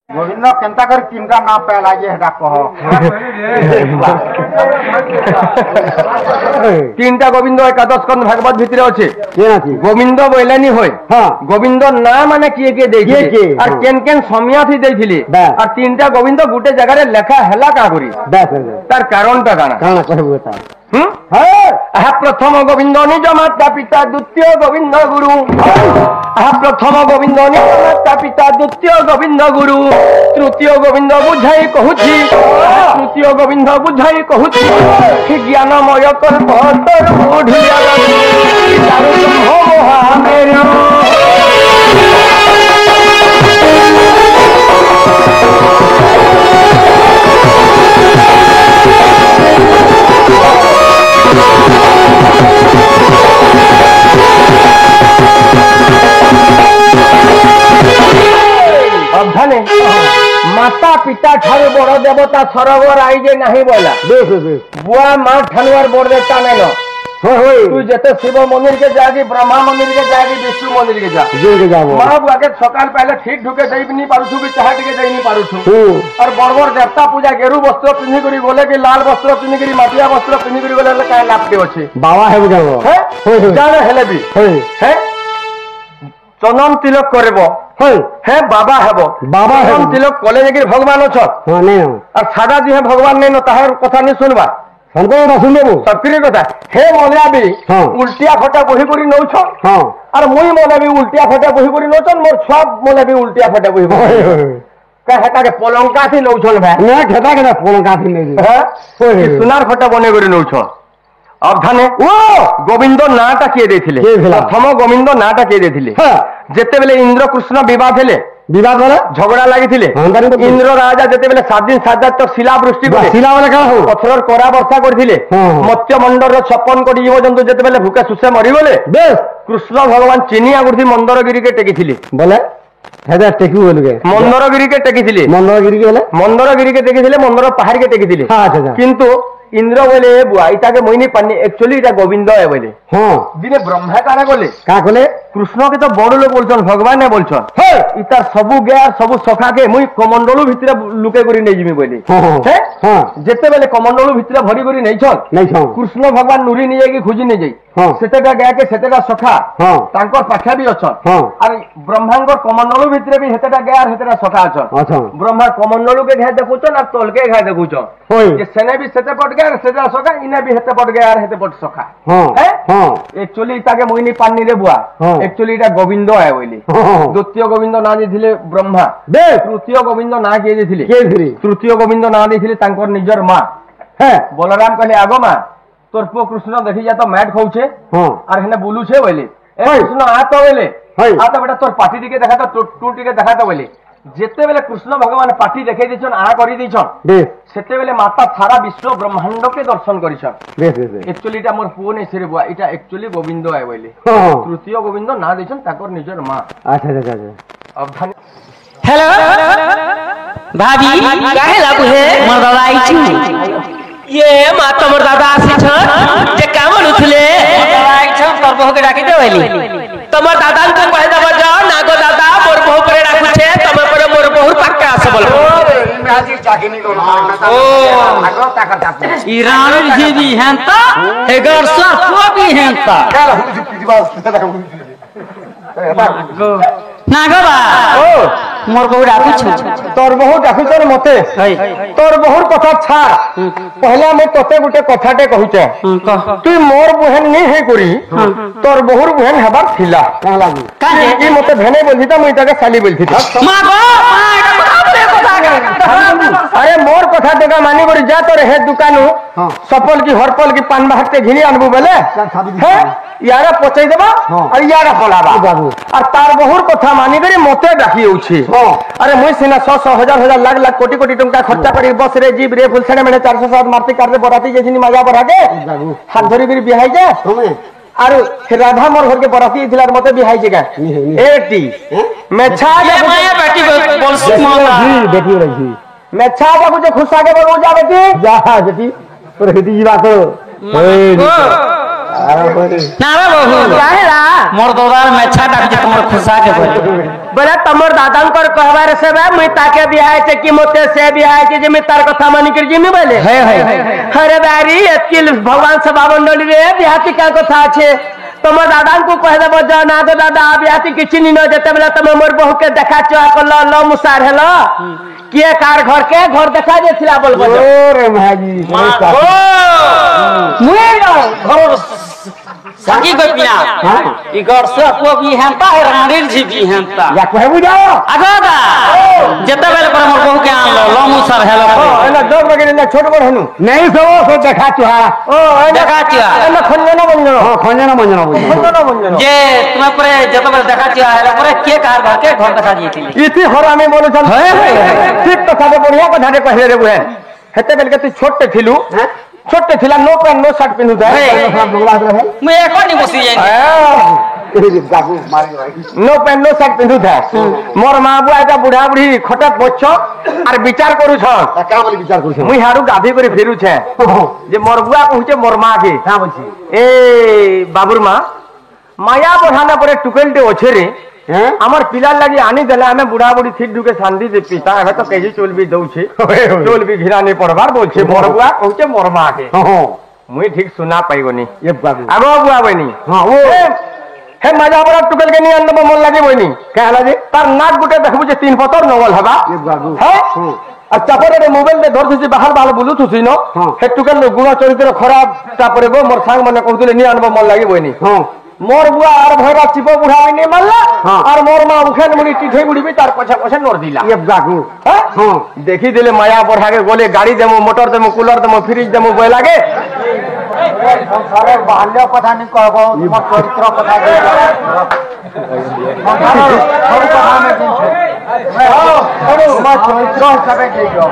Govind Kenta कर किनका नाम पहला ये हेडा कहो तीनटा गोविंद एकादश स्कंद भागवत भितरे अच्छे गोविंद बोलानी होय गोविंद ना माने किए किए देइथिले और केन केन समिया थी देइथिले और तीनटा गोविंद गुटे जगह रे लेखा हला का करी तार कारणटा काना कहबो ता प्रथम गोविंद निज माता पिता द्वितीय गोविंद गुरु प्रथम गोविंद निज माता पिता द्वितीय गोविंद गुरु तृतीय गोविंद बुझाई कहूची तृतीय गोविंद बुझाई कहूची ज्ञानमय कल्प तर बुढ़िया माता पिता ठारे बड़ देवता सरवर आई जे नहीं बोला बुआ माँ ठानुआर बड़ देवता नहीं तू जते शिव मंदिर के जागी ब्रह्मा मंदिर के जागी विष्णु मंदिर के जा माँ बुआ के सकाल पहले ठीक ढुके दे नहीं पारुछु कि चाह टिके दे नहीं पारुछु और बड़ बड़ देवता पूजा गेरु वस्त्र पिन्ही करी बोले कि लाल वस्त्र पिन्ही करी माटिया वस्त्र पिन्ही करी बोले काय लाभ अच्छे बाबा है जाने हेले भी है चंदन तिलक करबो हे बाबा हेबो बाबा चंदन तिलक कॉलेज के भगवान अछ और सादा दिहे भगवान नहीं न ताहर कथा नहीं सुनबा सबकी कथा हे मोलिया भी उल्टिया फटा बही करी नौछ और मुई मोले भी उल्टिया फटा बही करी नौछन मोर छुआ मोले भी उल्टिया फटा बही का हेता के पलंका थी नौछन भाई ना खेता के पलंका थी नहीं सुनार फटा बने करी नौछ अब धाने ओ गोविंद नाटा किए देथिले प्रथम गोविंद नाटा किए देथिले जेते बेले इंद्र कृष्ण विवाह थिले विवाद वाला झगड़ा लागिथिले इंद्र राजा जेते बेले 7 दिन 7 रात तक शिला वृष्टि करे शिला वाला का हो पत्थर कोरा वर्षा करथिले मत्स्य मंडल रो 56 कोटी जीव जंतु जेते बेले भूखे सुसे मरि गले बेस कृष्ण भगवान चिनिया गुरथि मंदरगिरी के टेकिथिले बोले हेदा टेकु बोल गए मंदरगिरी के टेकिथिले मंदरगिरी के बोले मंदरगिरी के टेकिथिले मंदर पहाड़ के टेकिथिले अच्छा किंतु इंद्र बोले बुआ इटा के मोहिनी पानी एक्चुअली इटा गोविंद है बोले दिने ब्रह्मा काना बोले का बोले कृष्ण के तो बड़ लोग बोलछन भगवान ने बोलछन इतार सबु गया सबु सखा के मुई कमंडलु भितरे लुके करी नै जिमी बोले जेते बेले कमंडलु भितरे भरी करी नै छन कृष्ण भगवान नुरी नै जाई खोजी नै जाई सेतेटा गया के सेतेटा सखा तांकर पाखा भी अछन और ब्रह्मांग कमंडलु भितरे भी हेतेटा गया और हेतेटा सखा अछन ब्रह्मा कमंडलु के घाय देखुछन और तोल के घाय देखुछन जे सेने भी सेते पट गया सेतेटा सखा इने भी हेते पट गया और हेते पट सखा एक्चुअली इताके मोहिनी पानी रे बुआ एक्चुअली इटा गोविंद है बोली द्वितीय गोविंद ना देथिले ब्रह्मा तृतीय गोविंद ना किए देथिले तृतीय गोविंद ना देथिले तांकर निजर मां बलराम कहले आगो मां तोर पो कृष्ण देखि जा तो मैट खाउछे और हेने बुलू छे बोले ए कृष्ण आ तो बोले आ तो बेटा तोर पाटी टिके देखा तो टू टिके देखा तो बोले जेते बेले कृष्ण भगवान पाटी देखे दिछन आ करी दिछन सेते बेले माता सारा विश्व ब्रह्मांड के दर्शन करिछन एक्चुअली इटा मोर पुओ नै सिरे बुआ इटा एक्चुअली गोविंद है बोले तृतीय गोविंद ना दिछन ताकर निजर मां अच्छा अच्छा अच्छा अब धन हेलो भाभी काहे लागू हे मोर दादा आई छी ये मा तमर दादा आसी छ जे काम लुथले दादा आई छ तोर बहु के डाकी देवली तमर दादा को कहे दब जाओ नागो दादा मोर बहु पर राखु छे तमर पर मोर बहु पक्का आसे बोल हाजिर चाकिनी को ओ ताकत ईरान जी भी हेंता एगर सा को भी हेंता काल हम जी पिदिबा नागो बा ओ मोर बहु डाकु छ तोर बहु डाकु छ मते तोर बहु कथा छाड़ पहला मैं तोते गुटे कथाटे कहूचे तू मोर बहन नहीं है करी तोर बहुर बहन हबार थिला का लागू काहे ई मते भेने बोलथि त मुई ताके साली बोलथि मागो अरे मोर कथा देगा मानी करी जा तोरे हे दुकानु सफल की हरपल की पान बाहर के घिनी आनबू बोले है यारा पचई देबा और यारा पलाबा और तार बहुर कथा मानी करी मते डाकी होछि अरे मुई सिना 100 हजार हजार लाख लाख कोटी कोटी टंका खर्चा करी बस रे जीव रे फुलछड़े में 407 मारती कार रे बराती जेसिनी मजा बरा के हाथ धरी बिर बिहाई जा आरो राधा मोर घर के बराती थिला मते बिहाई जगा एटी मेछा माया बेटी बोलसी मोला बेटी रही मेछा जा कुछ खुशा के बोल जा बेटी जा बेटी पर हिदी जीवा तो ना रे बहु काहेला मोर दोदार मेछा डाक जे तुमर खुशा के बोले तमर दादांकर कहबार से बा मुई ताके बियाह छे कि मोते से बियाह छे जे मैं तार कथा मानी कर जिमी बोले है अरे बारी एतकिल भगवान सभा मंडली रे बियाह का कथा छे तमर दादा को कह देबो ज ना दे दादा बियाह की चिन्ह न जते बेला तम मोर बहू के देखा चुआ को ल मुसार हेलो किए कार घर के घर देखा जे छिला बोलबो रे भाजी मुए घर सकी गपिया ई घर से को भी हेंता है रानीर जी भी हेंता या कहे बुझाओ आगोदा जते बेले पर मोर बहू के आन लो मुसार हेलो एना दग बगे ना छोट बड़ हनु नहीं सो देखा चुहा ओ देखा चुआ एना खंजना बंजनो हां खंजना मंजना खंजना बंजनो जे तुम्हें परे जते बेले देखा चुआ हेलो परे के कार घर के घर देखा जी इति हरामी बोले चल ठीक कथा दे बढ़िया कथा दे कहले रे बुए हेते बेल के तू छोटे थिलु छोटे थिला नो पैंट नो शर्ट पिनु दे मैं एको नहीं बसी जाई नो पैंट नो शर्ट पिनु दे मोर मां बुआ एटा बुढ़ा बुढ़ी खटे पोछ आर विचार करू छ क्या बोली विचार करू मुई हारू गाधी करे फिरू छे जे मोर बुआ कहूचे मोर मां के हां बोलছি ए बाबुर मां माया बढ़ाना परे टुकेलटे ओछे रे আমার পিলার লাগি আনি দেলে আমি বুড়া বুড়ি ঠিক ঢুকে শান্তি যে পিতা এবে তো কেজি চুল বি দউছে চুল বি ঘিরা নেই পড়বার বলছে মোর বুয়া কହୁছে মোর মা কে মুই ঠিক শুনা পাইগনি ये बाबू আগো বুয়া বইনি हां वो হে মাজা বড় টুকেল কে নি আনব মন লাগি বইনি কেলা যে তার নাক গুটে দেখবু যে তিন পতর নগল হবা ये बाबू হ্যাঁ আর চাপরে মোবাইল দে ধরছি বাহার বাহার বুলু থুছি ন হে টুকেল গুণ চরিত্র খারাপ তারপরে গো মোর সাং মানে কহুতলে নি আনব মন লাগি বইনি हां मोर बुआ और भैरा चिपो बुढ़ा भी नहीं मल्ला और मोर मां उखेन मुड़ी टिठे बुड़ी भी तार पछा पछा नोर दिला ये बाबू हां देखी दिले माया बढ़ा के बोले गाड़ी देमो मोटर देमो कूलर देमो फ्रिज देमो बोय लागे संसार बाल्य कथा नहीं कहबो तुम चरित्र कथा दे सब कथा में दिन छे तुम चरित्र हिसाब दे दो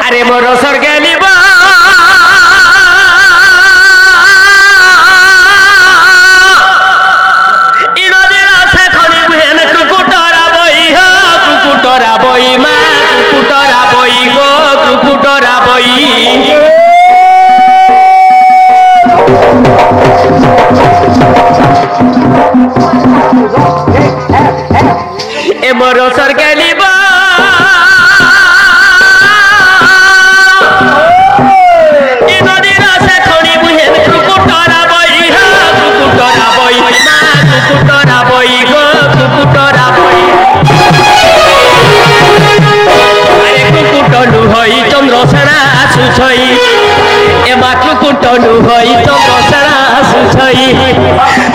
अरे मोर सरगेली बा कुकुटरा बई मा कुकुटरा बई गो कुकुटरा बई ए मोर सरगेली बा ई नदीर से खणी बुहे कुकुटरा बई हा कुकुटरा बई मा कुकुटरा बई गो कुकुटरा बई कुकुटलु हई चंद्रसेना आसुछई ए मा कुकुटलु हई चंद्रसेना आसुछई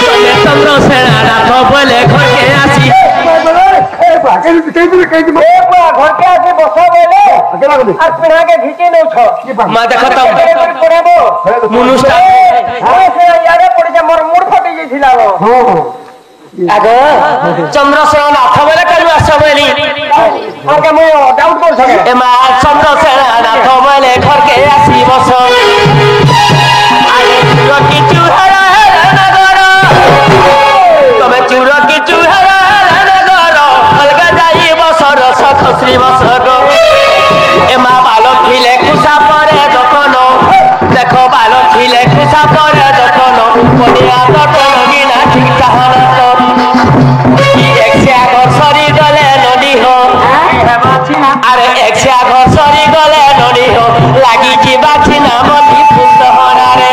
तले चंद्रसेना रात बोले घर के आसी घर के आके बसो बोले और पिना के घिचे नौ छ मा देखत पड़ेबो मुनुष्टा हां से यारे पड़ जा मोर मुड़ फटी जेथिला हां आगो चंद्रसेना नाथ बोले कलु आसबेली आके मैं डाउट कर सके ए मा चंद्रसेना नाथ बोले घर के आसी बस आगे चूर की चूहरा नगर तमे चूर की चूहरा नगर अलगा जाई बसर सख श्री बसर ए मा बालो खिले खुशा परे दखनो देखो बालो खिले खुशा परे दखनो कोडिया तो टोगिना ठीक चाहना सरी गले नदी हो अरे एक से घर सरी गले नदी हो लागी की बाछी ना मती फुल हरा रे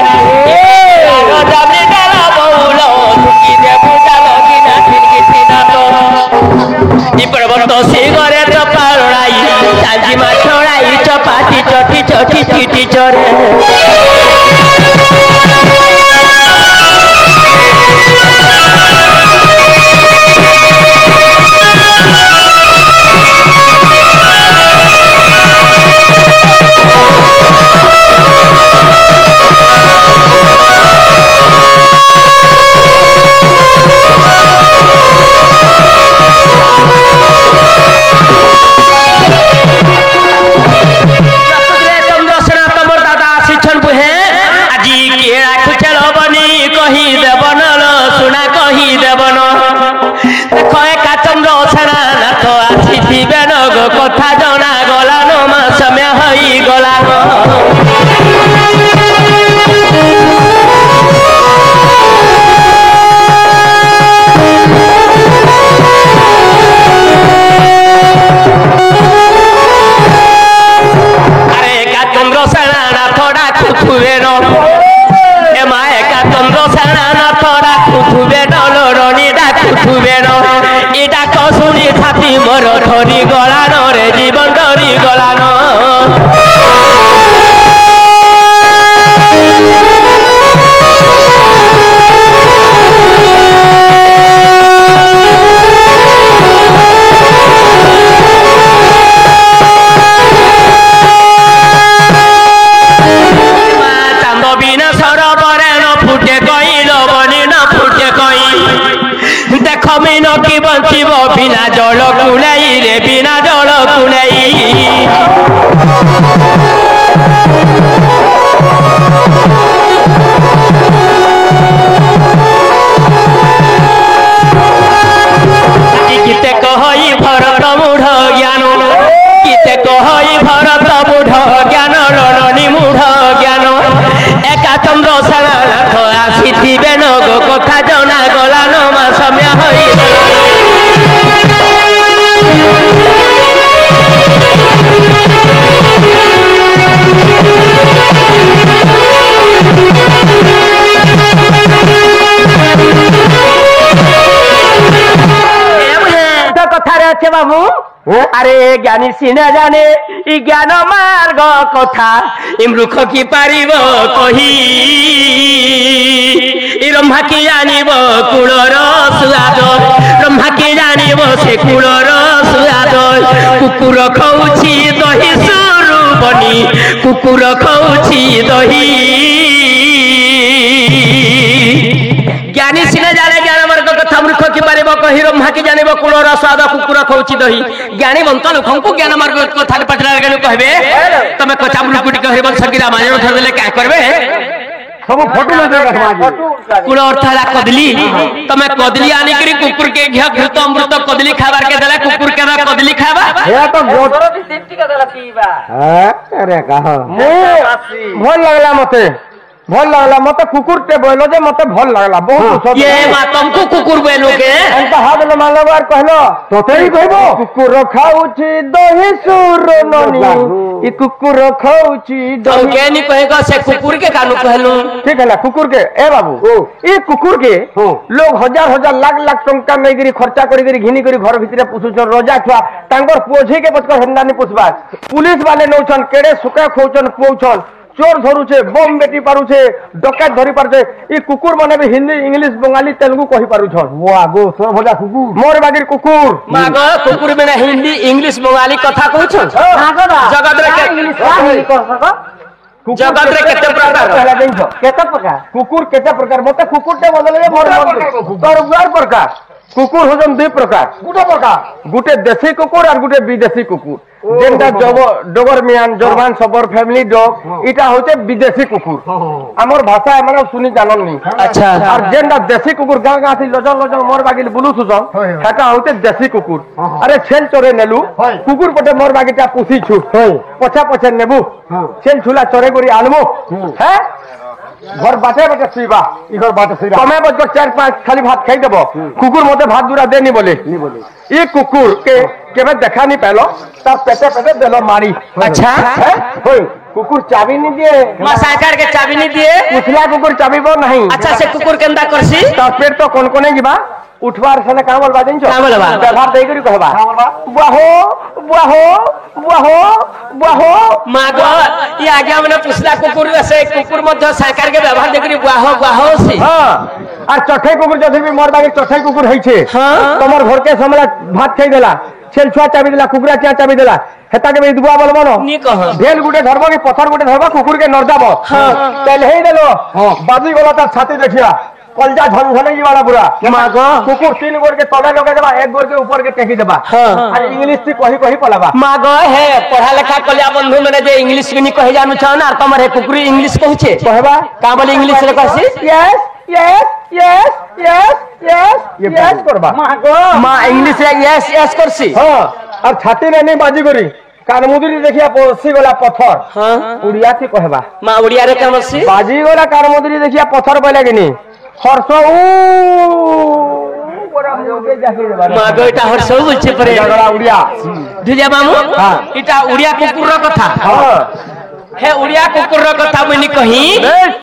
आगो जाबली डाला बहुलो की दे बुटा लगी ना ठिनकी ठिना तो ई पर्वत से गरे चपा लड़ाई चांदी मा छोड़ाई चपाती चटी चटी चीटी चरे কথা জনা গলানো মা সময় হই গলানো ए डाक शुणी छाती मोर धरी गलान रे जीवन धरी गलान की बंचीब बिना जल कुलाई रे बिना जल कुलाई गीते कहई भरत मूढ़ ज्ञान गीते कहई भरत मूढ़ ज्ञान रणनी मूढ़ ज्ञान एका चंद्र सेनानाथ आसीथिबे नग कथा जना गला नमा समय हई कथारे अच्छे बाबू अरे ज्ञानी सिने जाने इ ज्ञान मार्ग कथा इ मूर्ख की पारिब कही ब्रह्मा की जानिब कूलर सुआद ब्रह्मा की जानिब से कूलर सुआद कुकुर खाऊची दही सुरु बनी कुकुर खाऊची दही ज्ञानी सिने जाने ज्ञान मार्ग कथा मूर्ख की पारिब कही ब्रह्मा की जानिब कूलर स्वाद कुकुर खाऊची दही ज्ञानी बंत लोक ज्ञान मार्ग कथा पचरा कहबे तमे कथा मूर्ख टी हरिवंश की रामायण धरदेले क्या करबे सब फोटो न देगा कूल अर्थ है कदली तमे कदली आनी करी कुकुर के घिया घृत अमृत कदली खाबार के देला कुकुर के ना कदली खाबा हे तो तोरो भी सिफ्टी के देला पीबा अरे कहा भल लागला मते कुकुर ते बोलो जे मते भल लागला बहुत ये बात तुमको कुकुर बोलो के अंत हाथ न मानबार कहलो तोते ही कहबो कुकुर खाऊची दही सुरो ननी ई कुकुर खाऊची दही के नहीं कहेगा से कुकुर के कानू कहलू ठीक है ना कुकुर के ए बाबू ई कुकुर के लोग हजार हजार लाख लाख टंका में गिरी खर्चा करी गिरी घिनी करी घर भितरे पुसुछन रोजा छुआ तांगर पोझी के पचकर हंदानी पुसबा पुलिस वाले नौछन केड़े सुका खोचन पोछन चोर धरुचे बम बेटी पारुचे डकैत धरी पारुचे ई कुकुर माने भी हिंदी इंग्लिश बंगाली तेलुगु कहि पारुछन वाह गो सोर भजा कुकुर मोर बागिर कुकुर मागो कुकुर में हिंदी इंग्लिश बंगाली कथा कहछन जगत रे के इंग्लिश कह सक जगत रे केते प्रकार पहला देखो केते प्रकार कुकुर केते प्रकार मते कुकुर ते बदले मोर तोर प्रकार कुकुर होजन दुई प्रकार गुटे देसी कुकुर और गुटे विदेशी कुकुर जेनटा डोगरमियान जर्मन सबर फैमिली डॉग इटा होते विदेशी कुकुर आमर भाषा माने सुनी जानन नी अच्छा और जेनटा देशी कुकुर गां गां थी लजल लजल मोर बागिल बुलु सुसन हेटा होते देशी कुकुर अरे छेल चोरे नेलु कुकुर पटे मोर बागिटा पुसी छु पछा पछे नेबु छेल छुला चोरे करी आनबो हैं घर बाटे बाटे सीबा इधर बाटे सीबा तमे बजको 4-5 खाली भात खाई देबो कुकुर मते भात दूरा देनी बोले ये कुकुर के केबे देखा नहीं पहलो ता पेटे पेटे देलो मारी अच्छा होय कुकुर चाबी नहीं दिए मसाकर के चाबी नहीं दिए उछला कुकुर चाबी बो नहीं अच्छा से कुकुर केंदा करसी ता पेट तो कोन कोने जीबा उठवार सने काम बोलबा दिन छ काम बोलबा व्यवहार देई करी कहबा वाहो मागो ये आगे हमने पुछला कुकुर से कुकुर मध्य साकार के व्यवहार देखरी वाहो से हां और चौथे कुकुर जथि भी मोर बागे चौथे कुकुर हई छे हां तमर घर के समला भात खाई देला छेल छुआ चाबी देला कुकुरा क्या चाबी देला हेता के दुआ बोलबो न नी कह भेल गुटे धरबो कि पत्थर गुटे धरबो कुकुर के नरदाबो हां तेल हेई देलो बाजी गला तार छाती देखिया कलजा झनझनई वाला बुरा मागो कुकुर 3 गोर के तले लगे देबा 1 गोर के ऊपर के टेकी देबा और इंग्लिश से कही पलाबा मागो है पढ़ा लिखा कलिया बंधु मैंने जे इंग्लिश नहीं कहि जानू छ ना तमर है कुकुर इंग्लिश कहछे कहबा का बोले इंग्लिश रे कहसी यस करबा मागो मां इंग्लिश रे यस करसी हां और छाती रे नहीं बाजी करी कानमुदरी देखिया पसी गला पत्थर हां उड़िया से कहबा मां उड़िया रे कहसी बाजी गला कानमुदरी देखिया पत्थर बोले कि नहीं हर्षो मागो इटा हर्षो बोलछे परे जगड़ा उड़िया दुजा मामू इटा उड़िया कुकुर रो कथा हां हे उड़िया कुकुर रो कथा मुनी कही